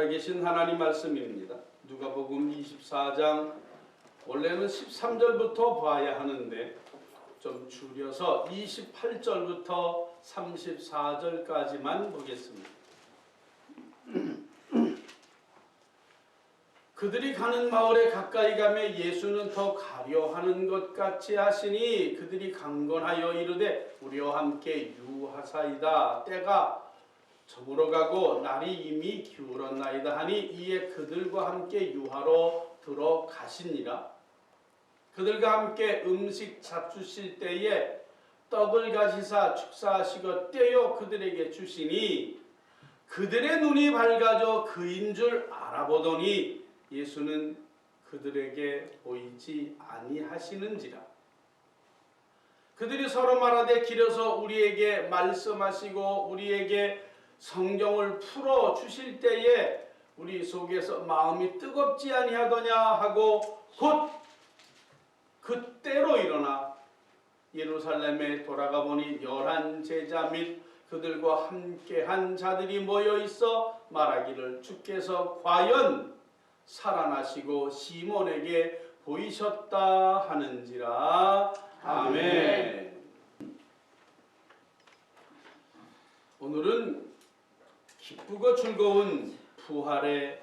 살아계신 하나님 말씀입니다. 누가복음 24장 원래는 13절부터 봐야 하는데 좀 줄여서 28절부터 34절까지만 보겠습니다. 그들이 가는 마을에 가까이 가매 예수는 더 가려 하는 것 같이 하시니 그들이 강건하여 이르되 우리와 함께 유하사이다. 때가 저물어가고 날이 이미 기울었나이다 하니 이에 그들과 함께 유하로 들어가시니라. 그들과 함께 음식 잡수실 때에 떡을 가지사 축사하시고 떼어 그들에게 주시니 그들의 눈이 밝아져 그인 줄 알아보더니 예수는 그들에게 보이지 아니하시는지라. 그들이 서로 말하되 길어서 우리에게 말씀하시고 우리에게 성경을 풀어 주실 때에 우리 속에서 마음이 뜨겁지 아니하더냐 하고 곧 그때로 일어나 예루살렘에 돌아가 보니 11 제자 및 그들과 함께한 자들이 모여 있어 말하기를 주께서 과연 살아나시고 시몬에게 보이셨다 하는지라. 아멘. 오늘은 기쁘고 즐거운 부활의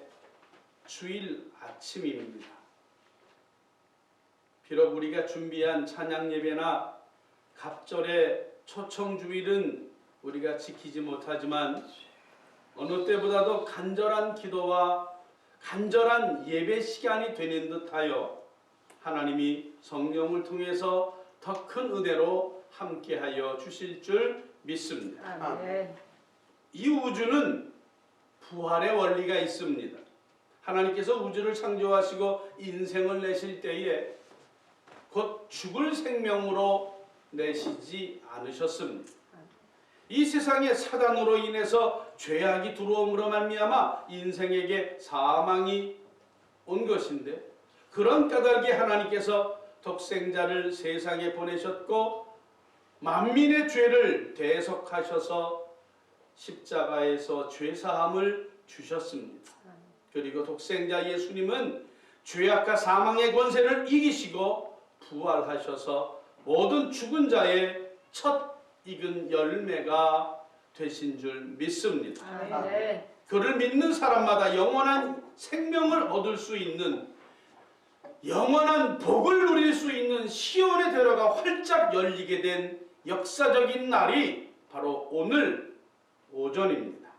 주일 아침입니다. 비록 우리가 준비한 찬양 예배나 갑절의 초청주일은 우리가 지키지 못하지만 어느 때보다도 간절한 기도와 간절한 예배 시간이 되는 듯하여 하나님이 성령을 통해서 더 큰 은혜로 함께하여 주실 줄 믿습니다. 아멘. 이 우주는 부활의 원리가 있습니다. 하나님께서 우주를 창조하시고 인생을 내실 때에 곧 죽을 생명으로 내시지 않으셨습니다. 이 세상에 사단으로 인해서 죄악이 들어옴으로 말미암아 인생에게 사망이 온 것인데 그런 까닭에 하나님께서 독생자를 세상에 보내셨고 만민의 죄를 대속하셔서 십자가에서 죄사함을 주셨습니다. 그리고 독생자 예수님은 죄악과 사망의 권세를 이기시고 부활하셔서 모든 죽은 자의 첫 익은 열매가 되신 줄 믿습니다. 아멘. 그를 믿는 사람마다 영원한 생명을 얻을 수 있는 영원한 복을 누릴 수 있는 시온의 대로가 활짝 열리게 된 역사적인 날이 바로 오늘 오전입니다.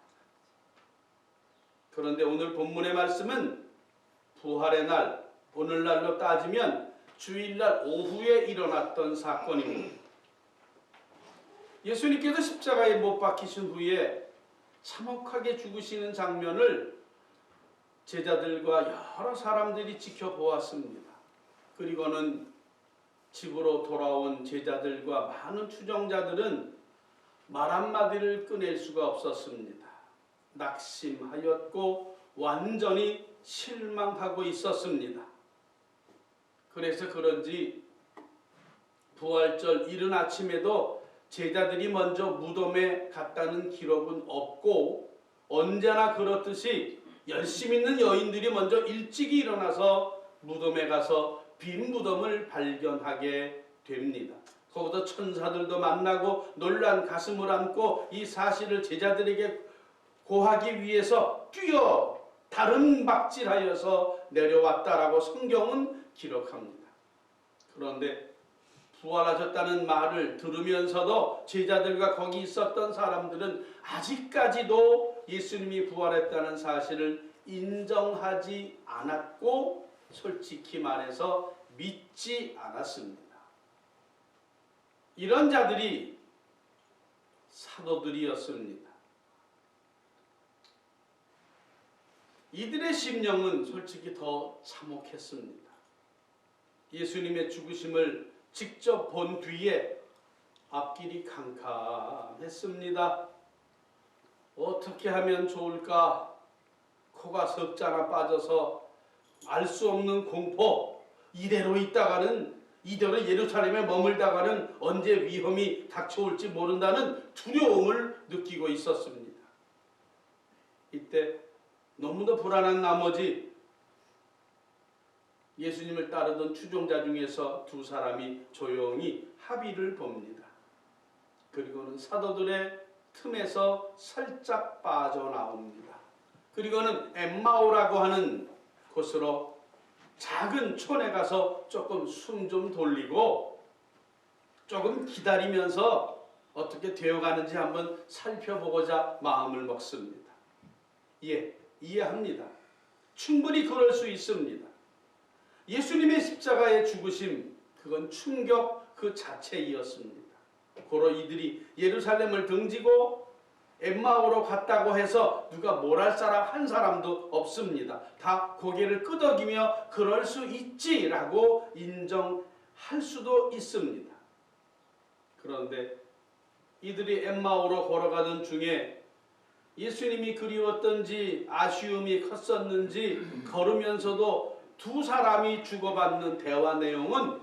그런데 오늘 본문의 말씀은 부활의 날, 오늘날로 따지면 주일날 오후에 일어났던 사건입니다. 예수님께서 십자가에 못 박히신 후에 참혹하게 죽으시는 장면을 제자들과 여러 사람들이 지켜보았습니다. 그리고는 집으로 돌아온 제자들과 많은 추종자들은 말 한마디를 꺼낼 수가 없었습니다. 낙심하였고 완전히 실망하고 있었습니다. 그래서 그런지 부활절 이른 아침에도 제자들이 먼저 무덤에 갔다는 기록은 없고 언제나 그렇듯이 열심 있는 여인들이 먼저 일찍이 일어나서 무덤에 가서 빈 무덤을 발견하게 됩니다. 거기서 천사들도 만나고 놀란 가슴을 안고 이 사실을 제자들에게 고하기 위해서 뛰어 다른 박질하여서 내려왔다라고 성경은 기록합니다. 그런데 부활하셨다는 말을 들으면서도 제자들과 거기 있었던 사람들은 아직까지도 예수님이 부활했다는 사실을 인정하지 않았고 솔직히 말해서 믿지 않았습니다. 이런 자들이 사도들이었습니다. 이들의 심령은 솔직히 더 참혹했습니다. 예수님의 죽으심을 직접 본 뒤에 앞길이 캄캄했습니다. 어떻게 하면 좋을까? 코가 석자나 빠져서 알 수 없는 공포, 이대로 예루살렘에 머물다가는 언제 위험이 닥쳐올지 모른다는 두려움을 느끼고 있었습니다. 이때 너무도 불안한 나머지 예수님을 따르던 추종자 중에서 두 사람이 조용히 합의를 봅니다. 그리고는 사도들의 틈에서 살짝 빠져나옵니다. 그리고는 엠마오라고 하는 곳으로 작은 촌에 가서 조금 숨 좀 돌리고 조금 기다리면서 어떻게 되어가는지 한번 살펴보고자 마음을 먹습니다. 예, 이해합니다. 충분히 그럴 수 있습니다. 예수님의 십자가의 죽으심, 그건 충격 그 자체이었습니다. 고로 이들이 예루살렘을 등지고 엠마오로 갔다고 해서 누가 뭘 할 사람 한 사람도 없습니다. 다 고개를 끄덕이며 그럴 수 있지라고 인정할 수도 있습니다. 그런데 이들이 엠마오로 걸어가던 중에 예수님이 그리웠던지 아쉬움이 컸었는지 걸으면서도 두 사람이 주고받는 대화 내용은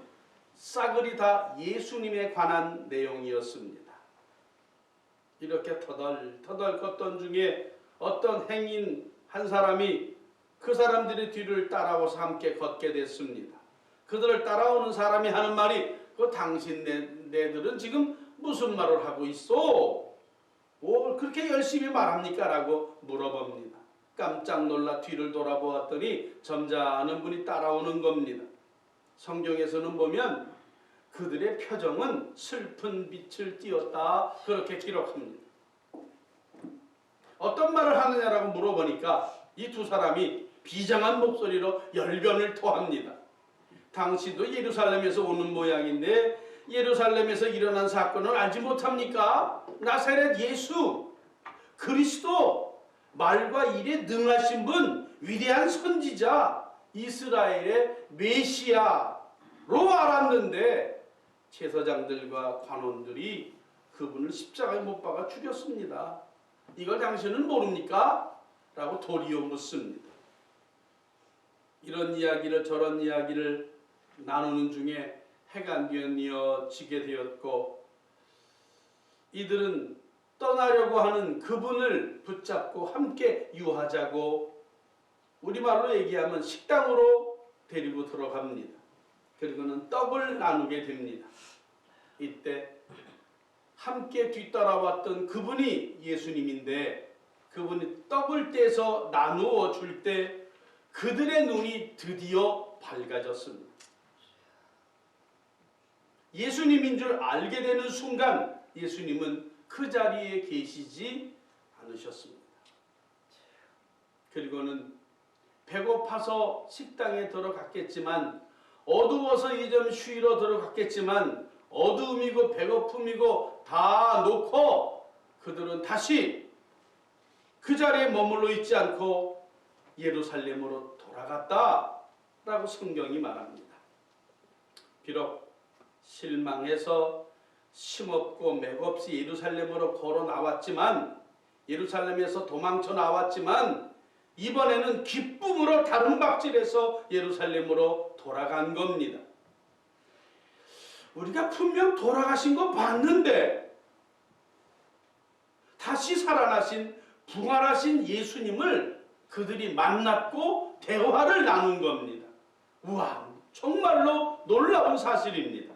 싸그리 다 예수님에 관한 내용이었습니다. 이렇게 터덜터덜 걷던 중에 어떤 행인 한 사람이 그 사람들의 뒤를 따라와서 함께 걷게 됐습니다. 그들을 따라오는 사람이 하는 말이 당신네들은 지금 무슨 말을 하고 있어? 뭘 그렇게 열심히 말합니까? 라고 물어봅니다. 깜짝 놀라 뒤를 돌아보았더니 점잖은 분이 따라오는 겁니다. 성경에서는 보면 그들의 표정은 슬픈 빛을 띠었다 그렇게 기록합니다. 어떤 말을 하느냐라고 물어보니까 이 두 사람이 비장한 목소리로 열변을 토합니다. 당신도 예루살렘에서 오는 모양인데 예루살렘에서 일어난 사건을 알지 못합니까? 나사렛 예수 그리스도 말과 일에 능하신 분 위대한 선지자 이스라엘의 메시아로 알았는데 제사장들과 관원들이 그분을 십자가에 못 박아 죽였습니다. 이걸 당신은 모릅니까? 라고 도리어 묻습니다. 이런 이야기를 저런 이야기를 나누는 중에 해가 뉘어지게 되었고 이들은 떠나려고 하는 그분을 붙잡고 함께 유하자고 우리말로 얘기하면 식당으로 데리고 들어갑니다. 그리고는 떡을 나누게 됩니다. 이때 함께 뒤따라왔던 그분이 예수님인데 그분이 떡을 떼서 나누어 줄 때 그들의 눈이 드디어 밝아졌습니다. 예수님인 줄 알게 되는 순간 예수님은 그 자리에 계시지 않으셨습니다. 그리고는 배고파서 식당에 들어갔겠지만 어두워서 이 좀 쉬러 들어갔겠지만 어두움이고 배고픔이고 다 놓고 그들은 다시 그 자리에 머물러 있지 않고 예루살렘으로 돌아갔다라고 성경이 말합니다. 비록 실망해서 힘없고 맥없이 예루살렘으로 걸어 나왔지만 예루살렘에서 도망쳐 나왔지만 이번에는 기쁨으로 다른박질해서 예루살렘으로 돌아간 겁니다. 우리가 분명 돌아가신 거 봤는데 다시 살아나신 부활하신 예수님을 그들이 만났고 대화를 나눈 겁니다. 우와, 정말로 놀라운 사실입니다.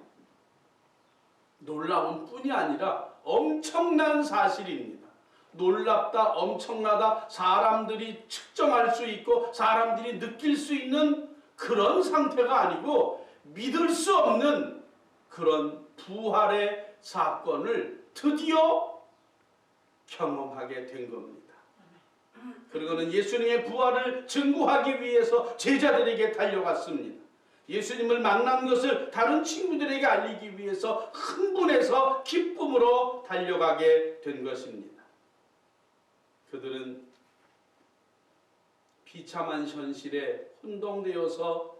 놀라운 뿐이 아니라 엄청난 사실입니다. 놀랍다, 엄청나다, 사람들이 측정할 수 있고 사람들이 느낄 수 있는 그런 상태가 아니고 믿을 수 없는 그런 부활의 사건을 드디어 경험하게 된 겁니다. 그리고는 예수님의 부활을 증거하기 위해서 제자들에게 달려갔습니다. 예수님을 만난 것을 다른 친구들에게 알리기 위해서 흥분해서 기쁨으로 달려가게 된 것입니다. 그들은 비참한 현실에 혼동되어서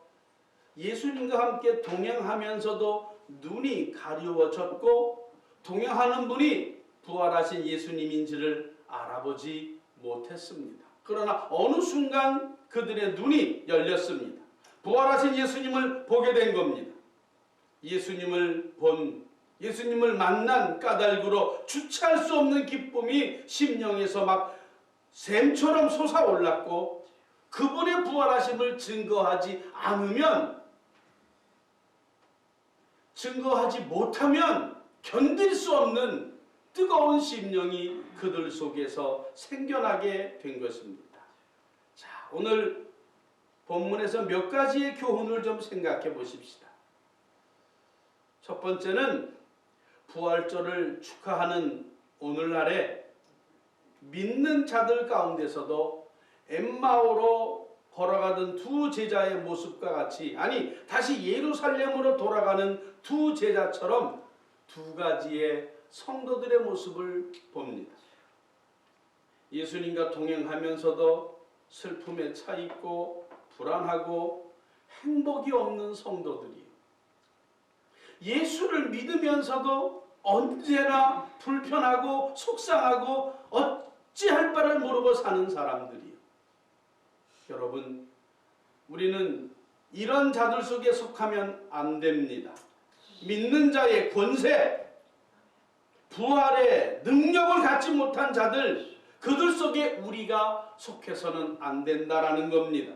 예수님과 함께 동행하면서도 눈이 가려워졌고 동행하는 분이 부활하신 예수님인지를 알아보지 못했습니다. 그러나 어느 순간 그들의 눈이 열렸습니다. 부활하신 예수님을 보게 된 겁니다. 예수님을 만난 까닭으로 주체할 수 없는 기쁨이 심령에서 막 샘처럼 솟아올랐고 그분의 부활하심을 증거하지 못하면 견딜 수 없는 뜨거운 심령이 그들 속에서 생겨나게 된 것입니다. 자, 오늘 본문에서 몇 가지의 교훈을 좀 생각해 보십시다. 첫 번째는 부활절을 축하하는 오늘날에 믿는 자들 가운데서도 엠마오로 걸어가던 두 제자의 모습과 같이, 아니 다시 예루살렘으로 돌아가는 두 제자처럼 두 가지의 성도들의 모습을 봅니다. 예수님과 동행하면서도 슬픔에 차 있고 불안하고 행복이 없는 성도들이요. 예수를 믿으면서도 언제나 불편하고 속상하고 어찌할 바를 모르고 사는 사람들이요. 여러분, 우리는 이런 자들 속에 속하면 안 됩니다. 믿는 자의 권세, 부활의 능력을 갖지 못한 자들, 그들 속에 우리가 속해서는 안 된다라는 겁니다.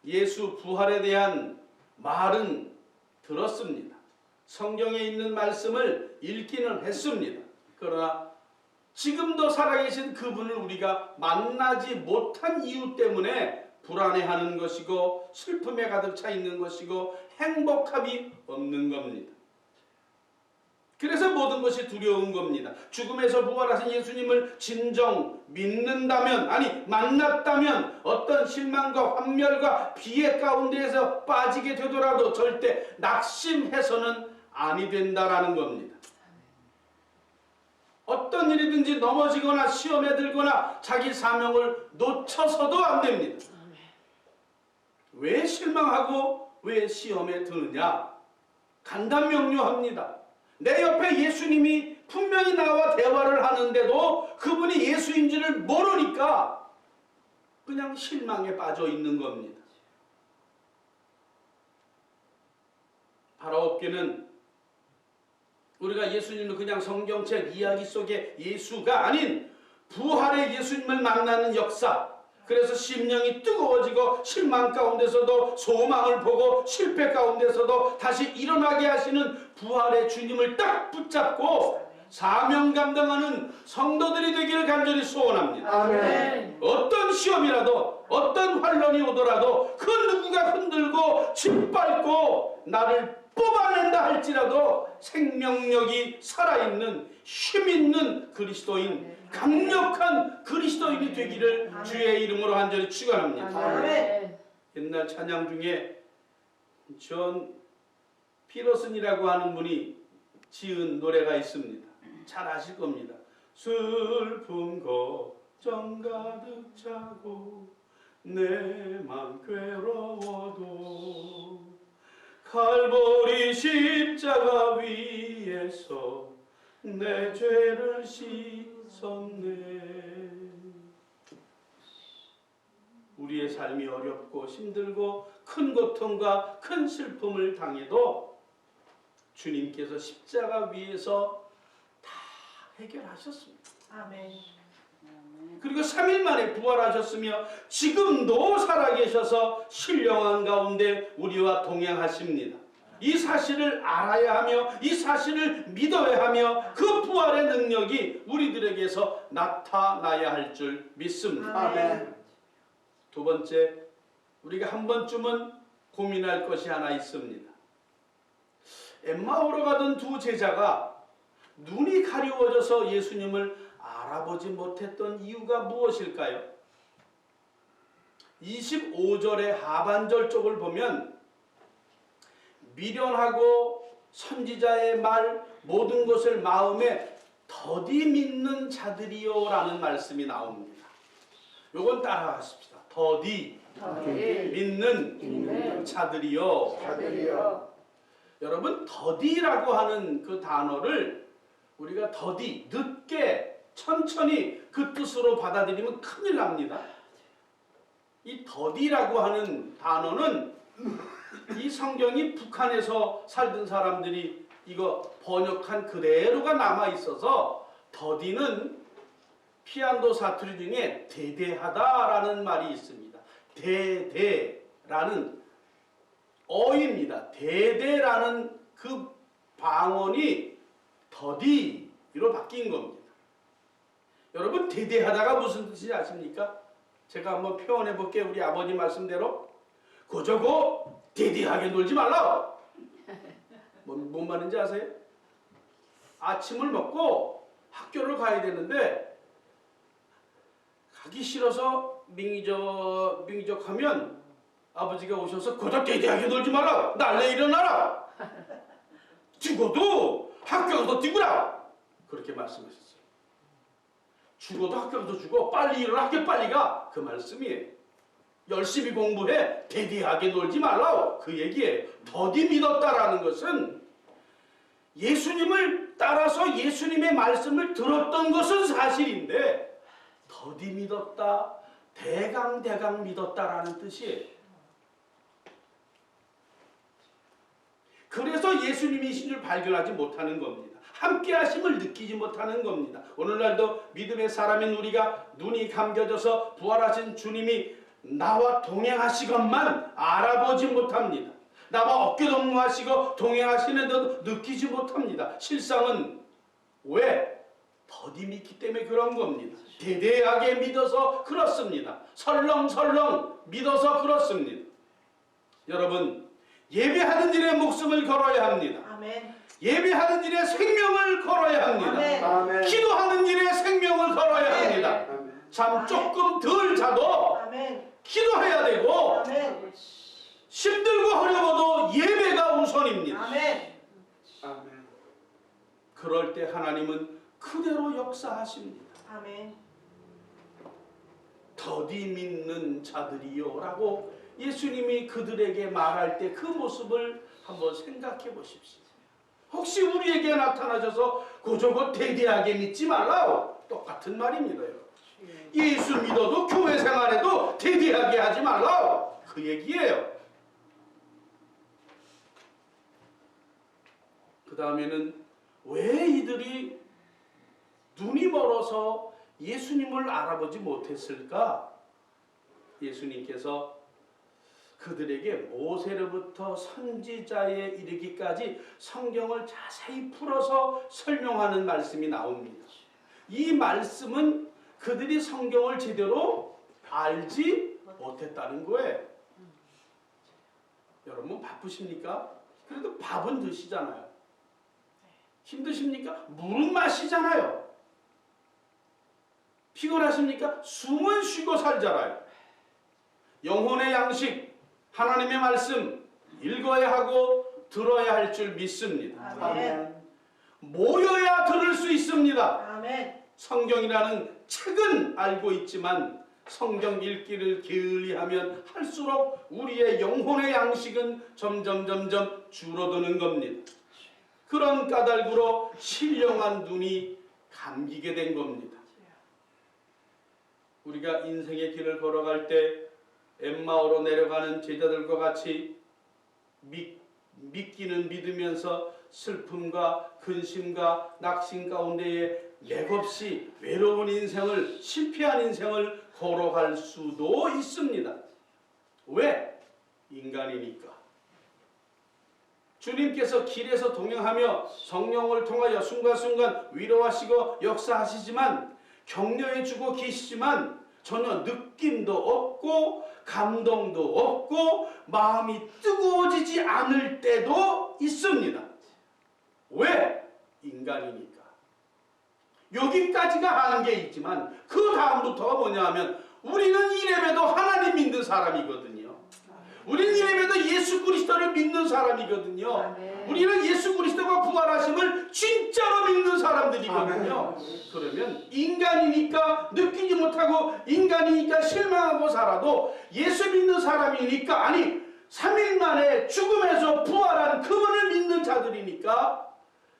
예수 부활에 대한 말은 들었습니다. 성경에 있는 말씀을 읽기는 했습니다. 그러나 지금도 살아계신 그분을 우리가 만나지 못한 이유 때문에 불안해하는 것이고 슬픔에 가득 차 있는 것이고 행복함이 없는 겁니다. 그래서 모든 것이 두려운 겁니다. 죽음에서 부활하신 예수님을 진정 믿는다면, 아니 만났다면 어떤 실망과 환멸과 비애 가운데에서 빠지게 되더라도 절대 낙심해서는 아니 된다라는 겁니다. 어떤 일이든지 넘어지거나 시험에 들거나 자기 사명을 놓쳐서도 안 됩니다. 왜 실망하고 왜 시험에 드느냐? 간단명료합니다. 내 옆에 예수님이 분명히 나와 대화를 하는데도 그분이 예수인지를 모르니까 그냥 실망에 빠져 있는 겁니다. 바라옵기는 우리가 예수님을 그냥 성경책 이야기 속의 예수가 아닌 부활의 예수님을 만나는 역사, 그래서 심령이 뜨거워지고 실망 가운데서도 소망을 보고 실패 가운데서도 다시 일어나게 하시는 부활의 주님을 딱 붙잡고 사명 감당하는 성도들이 되기를 간절히 소원합니다. 아멘. 어떤 시험이라도 어떤 환란이 오더라도 그 누구가 흔들고 짓밟고 나를 뽑아낸다 할지라도 생명력이 살아있는 힘있는 그리스도인, 강력한 그리스도인이 되기를 주의 이름으로 간절히 축원합니다. 아멘. 옛날 찬양 중에 존 피러슨이라고 하는 분이 지은 노래가 있습니다. 잘 아실 겁니다. 슬픔 걱정 가득 차고 내 맘 괴로워도 칼보리 십자가 위에서 내 죄를 씻었네. 우리의 삶이 어렵고 힘들고 큰 고통과 큰 슬픔을 당해도 주님께서 십자가 위에서 다 해결하셨습니다. 아멘. 그리고 3일 만에 부활하셨으며 지금도 살아계셔서 신령한 가운데 우리와 동행하십니다. 이 사실을 알아야 하며 이 사실을 믿어야 하며 그 부활의 능력이 우리들에게서 나타나야 할 줄 믿습니다. 아멘. 두 번째, 우리가 한 번쯤은 고민할 것이 하나 있습니다. 엠마오로 가던 두 제자가 눈이 가려워져서 예수님을 알아보지 못했던 이유가 무엇일까요? 25절의 하반절 쪽을 보면 미련하고 선지자의 말 모든 것을 마음에 더디 믿는 자들이요 라는 말씀이 나옵니다. 요건 따라하십시다. 더디 믿는 자들이요. 여러분, 더디라고 하는 그 단어를 우리가 더디, 늦게, 천천히 그 뜻으로 받아들이면 큰일 납니다. 이 더디라고 하는 단어는 이 성경이 북한에서 살던 사람들이 이거 번역한 그대로가 남아 있어서 더디는 피안도 사투리 중에 대대하다라는 말이 있습니다. 대대라는 어입니다. 대대라는 그 방언이 더디로 바뀐 겁니다. 여러분, 대대하다가 무슨 뜻인지 아십니까? 제가 한번 표현해 볼게요. 우리 아버지 말씀대로. 고저고 대대하게 놀지 말라. 뭔 말인지 아세요? 아침을 먹고 학교를 가야 되는데 가기 싫어서 민기적 하면 아버지가 오셔서 고작 대대하게 놀지 마라. 날래 일어나라. 죽어도 학교 가서 뛰구라. 그렇게 말씀하셨어요. 죽어도 학교 가서 죽어. 빨리 일어나. 학교 빨리 가. 그 말씀이에요. 열심히 공부해. 대대하게 놀지 말라. 그 얘기예요. 더디 믿었다라는 것은 예수님을 따라서 예수님의 말씀을 들었던 것은 사실인데 더디 믿었다, 대강 믿었다라는 뜻이에요. 그래서 예수님이신 줄 발견하지 못하는 겁니다. 함께 하심을 느끼지 못하는 겁니다. 오늘날도 믿음의 사람인 우리가 눈이 감겨져서 부활하신 주님이 나와 동행하시건만 알아보지 못합니다. 나와 어깨동무하시고 동행하시는데도 느끼지 못합니다. 실상은 왜? 더디 믿기 때문에 그런 겁니다. 대대하게 믿어서 그렇습니다. 설렁설렁 믿어서 그렇습니다. 여러분, 예배하는 일에 목숨을 걸어야 합니다. 아멘. 예배하는 일에 생명을 걸어야 합니다. 아멘. 기도하는 일에 생명을 걸어야 아멘. 합니다. 아멘. 잠 조금 덜 자도 아멘. 기도해야 되고 아멘. 힘들고 어려워도 예배가 우선입니다. 아멘. 아멘. 그럴 때 하나님은 그대로 역사하십니다. 아멘. 더디 믿는 자들이요 라고 예수님이 그들에게 말할 때 그 모습을 한번 생각해 보십시오. 혹시 우리에게 나타나셔서 고저고 대대하게 믿지 말라. 똑같은 말입니다. 예수 믿어도 교회 생활에도 대대하게 하지 말라. 그 얘기예요. 그 다음에는 왜 이들이 눈이 멀어서 예수님을 알아보지 못했을까? 예수님께서 그들에게 모세로부터 선지자에 이르기까지 성경을 자세히 풀어서 설명하는 말씀이 나옵니다. 이 말씀은 그들이 성경을 제대로 알지 못했다는 거예요. 여러분 바쁘십니까? 그래도 밥은 드시잖아요. 힘드십니까? 물은 마시잖아요. 피곤하십니까? 숨은 쉬고 살잖아요. 영혼의 양식, 하나님의 말씀 읽어야 하고 들어야 할 줄 믿습니다. 아멘. 모여야 들을 수 있습니다. 아멘. 성경이라는 책은 알고 있지만 성경 읽기를 게을리하면 할수록 우리의 영혼의 양식은 점점 줄어드는 겁니다. 그런 까닭으로 신령한 눈이 감기게 된 겁니다. 우리가 인생의 길을 걸어갈 때 엠마오로 내려가는 제자들과 같이 믿기는 믿으면서 슬픔과 근심과 낙심 가운데에 맥없이 외로운 인생을, 실패한 인생을 걸어갈 수도 있습니다. 왜? 인간이니까. 주님께서 길에서 동행하며 성령을 통하여 순간순간 위로하시고 역사하시지만 격려해주고 계시지만 전혀 느낌도 없고 감동도 없고 마음이 뜨거워지지 않을 때도 있습니다. 왜? 인간이니까. 여기까지가 한계이지만 그 다음부터가 뭐냐 하면 우리는 이래봬도 하나님 믿는 사람이거든요. 우리는 이래봬도 예수 그리스도를 믿는 사람이거든요. 아멘. 우리는 예수 그리스도가 부활하심을 진짜로 믿는 사람들이거든요. 아멘. 그러면 인간이니까 느끼지 못하고 인간이니까 실망하고 살아도 예수 믿는 사람이니까, 아니 3일 만에 죽음에서 부활한 그분을 믿는 자들이니까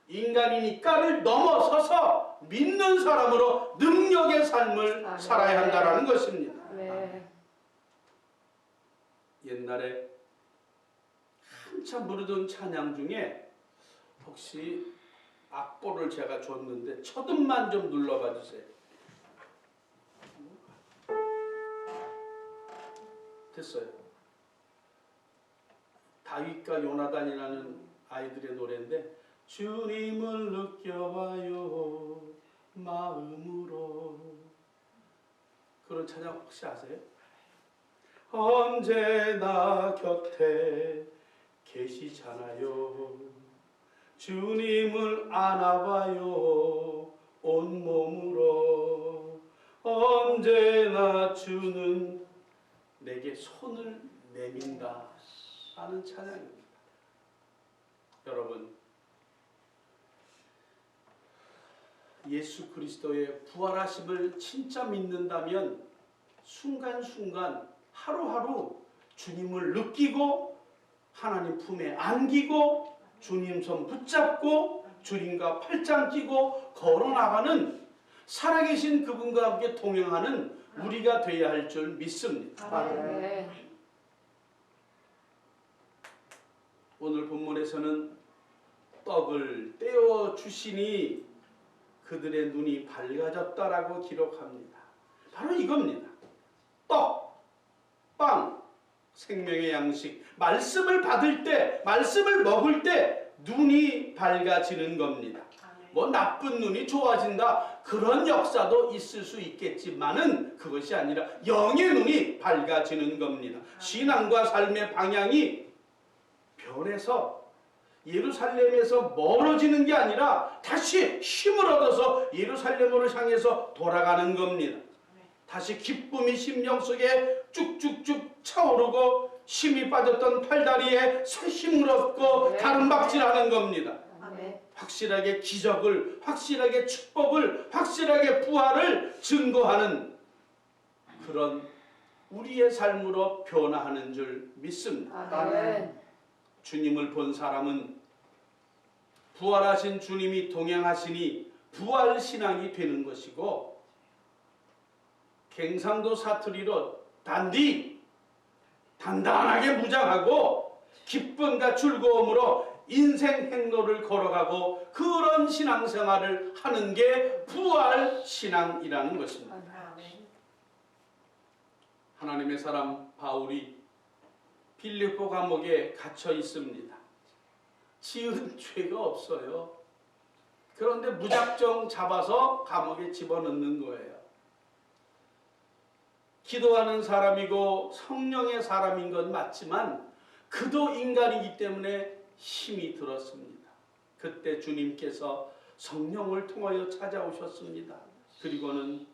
인간이니까를 넘어서서 믿는 사람으로 능력의 삶을 아멘. 살아야 한다는 것입니다. 네. 옛날에 한참 부르던 찬양 중에 혹시 악보를 제가 줬는데 첫음만 좀 눌러봐 주세요. 됐어요. 다윗과 요나단이라는 아이들의 노래인데 주님을 느껴봐요 마음으로. 그런 찬양 혹시 아세요? 언제나 곁에 계시잖아요. 주님을 안아봐요 온몸으로. 언제나 주는 내게 손을 내민다 하는 찬양입니다. 여러분, 예수 그리스도의 부활하심을 진짜 믿는다면 순간순간 하루하루 주님을 느끼고 하나님 품에 안기고 주님 손 붙잡고 주님과 팔짱 끼고 걸어나가는 살아계신 그분과 함께 동행하는 우리가 되어야 할 줄 믿습니다. 아멘. 오늘 본문에서는 떡을 떼어 주시니 그들의 눈이 밝아졌다라고 기록합니다. 바로 이겁니다. 떡, 빵, 생명의 양식, 말씀을 받을 때, 말씀을 먹을 때 눈이 밝아지는 겁니다. 뭐 나쁜 눈이 좋아진다 그런 역사도 있을 수 있겠지만은 그것이 아니라 영의 눈이 밝아지는 겁니다. 신앙과 삶의 방향이 변해서 예루살렘에서 멀어지는 게 아니라 다시 힘을 얻어서 예루살렘으로 향해서 돌아가는 겁니다. 다시 기쁨이 심령 속에 쭉쭉쭉 차오르고 힘이 빠졌던 팔다리에 새 힘을 얻고 다름박질하는 겁니다. 확실하게 기적을, 확실하게 축복을, 확실하게 부활을 증거하는 그런 우리의 삶으로 변화하는 줄 믿습니다. 아멘. 주님을 본 사람은 부활하신 주님이 동행하시니 부활신앙이 되는 것이고, 갱상도 사투리로 단단하게 무장하고 기쁨과 즐거움으로 인생 행로를 걸어가고 그런 신앙생활을 하는 게 부활신앙이라는 것입니다. 하나님의 사람 바울이 빌립보 감옥에 갇혀 있습니다. 지은 죄가 없어요. 그런데 무작정 잡아서 감옥에 집어넣는 거예요. 기도하는 사람이고 성령의 사람인 건 맞지만 그도 인간이기 때문에 힘이 들었습니다. 그때 주님께서 성령을 통하여 찾아오셨습니다. 그리고는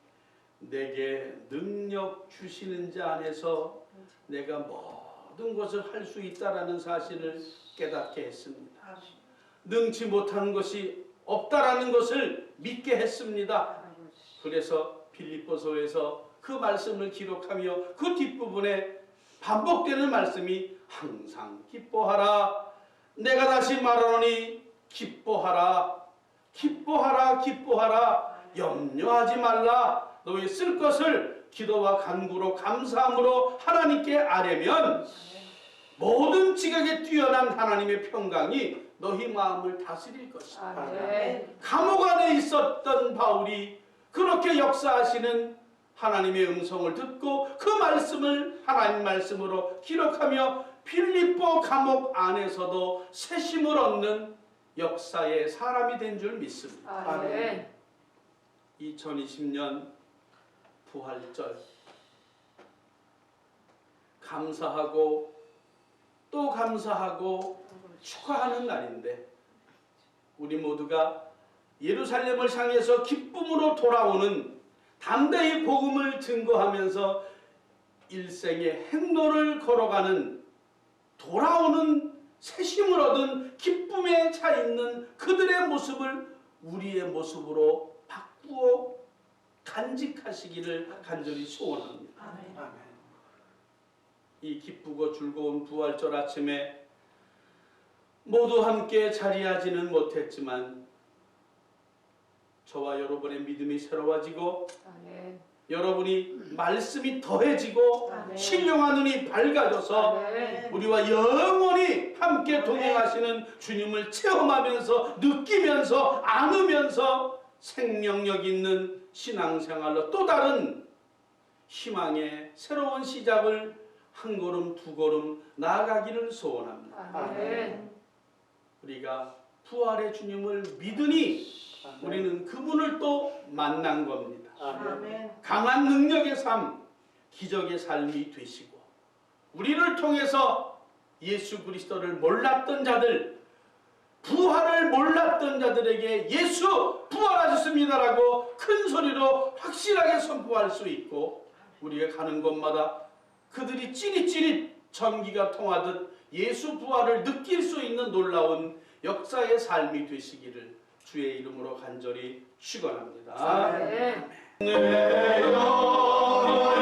내게 능력 주시는 자 안에서 내가 모든 것을 할 수 있다라는 사실을 깨닫게 했습니다. 능치 못하는 것이 없다라는 것을 믿게 했습니다. 그래서 빌립보서에서 그 말씀을 기록하며 그 뒷부분에 반복되는 말씀이 항상 기뻐하라. 내가 다시 말하노니 기뻐하라. 기뻐하라. 기뻐하라. 염려하지 말라. 너의 쓸 것을 기도와 간구로 감사함으로 하나님께 아뢰면 모든 지각에 뛰어난 하나님의 평강이 너희 마음을 다스릴 것이다. 아멘. 감옥 안에 있었던 바울이 그렇게 역사하시는 하나님의 음성을 듣고 그 말씀을 하나님 말씀으로 기록하며 빌립보 감옥 안에서도 새 힘을 얻는 역사의 사람이 된 줄 믿습니다. 아멘. 2020년 부활절 감사하고 또 감사하고 축하하는 날인데 우리 모두가 예루살렘을 향해서 기쁨으로 돌아오는 담대히 복음을 증거하면서 일생의 행로를 걸어가는 돌아오는 새 힘을 얻은 기쁨에 차 있는 그들의 모습을 우리의 모습으로 바꾸어 간직하시기를 간절히 소원합니다. 아멘. 이 기쁘고 즐거운 부활절 아침에 모두 함께 자리하지는 못했지만 저와 여러분의 믿음이 새로워지고 아멘. 여러분이 말씀이 더해지고 아멘. 신령한 눈이 밝아져서 아멘. 우리와 영원히 함께 동행하시는 주님을 체험하면서 느끼면서 안으면서 생명력 있는 신앙생활로 또 다른 희망의 새로운 시작을 한 걸음 두 걸음 나아가기를 소원합니다. 아멘. 우리가 부활의 주님을 믿으니 우리는 그분을 또 만난 겁니다. 아멘. 강한 능력의 삶, 기적의 삶이 되시고 우리를 통해서 예수 그리스도를 몰랐던 자들, 부활을 몰랐던 자들에게 예수 부활하셨습니다라고 큰 소리로 확실하게 선포할 수 있고 우리가 가는 곳마다 그들이 찌릿찌릿 전기가 통하듯 예수 부활을 느낄 수 있는 놀라운 역사의 삶이 되시기를 주의 이름으로 간절히 축원합니다. 아멘. 내 영혼을